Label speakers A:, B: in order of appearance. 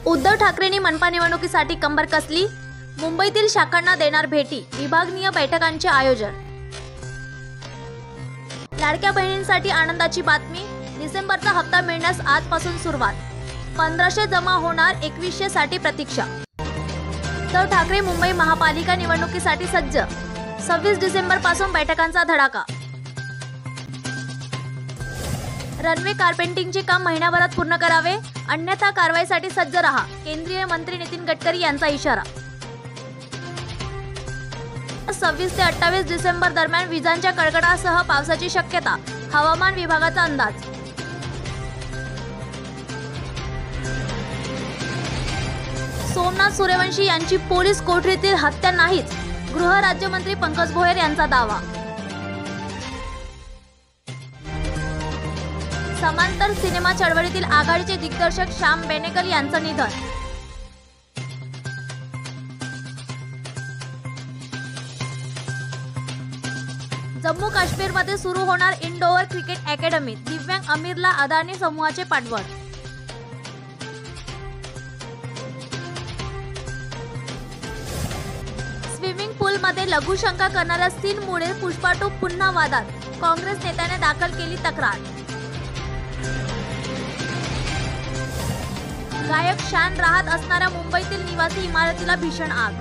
A: उद्धव ठाकरेंनी मनपा निवडणुकीसाठी कंबर कसली. मुंबईतील शाखांना देणार भेटी. विभागीय बैठकांचे आयोजन. लाडक्या बहिणींसाठी आनंदाची बातमी. डिसेंबरचा हप्ता मिळण्यास आजपासून सुरुवात. 1500 जमा होणार. 2100 साठी प्रतीक्षा. उद्धव ठाकरे मुंबई महापालिका निवडणुकीसाठी सज्ज. 26 डिसेंबर पासून बैठकांचा धडाका. रनवे कार्पेंटिंगचे काम महिन्याभरात पूर्ण करावे, अन्यथा कारवाईसाठी सज्ज रहा. केंद्रीय मंत्री नितीन गडकरी यांचा इशारा. 26 ते 28 डिसेंबर दरम्यान विजांच्या कडकडाटासह पावसाची शक्यता. हवामान विभागाचा अंदाज. सोमनाथ सूर्यवंशी यांची पोलीस कोठडीतील हत्या नाहीच. गृह राज्यमंत्री पंकज भोयर यांचा दावा. समांतर सिनेमा चळवळीतील आघाडीचे दिग्दर्शक श्याम बेनेगल यांचं निधन. जम्मू काश्मीरमध्ये सुरू होणार इंडोअर क्रिकेट अकॅडमी. दिव्यांग आमिरला अदानी समूहाचे पाठबळ. स्विमिंग पूलमध्ये लघुशंका करणाऱ्या सीनमुळे पुष्पा 2 पुन्हा वादात. काँग्रेस नेत्याने दाखल केली तक्रार. गायक शान राहत असणाऱ्या मुंबईतील निवासी इमारतीला भीषण आग.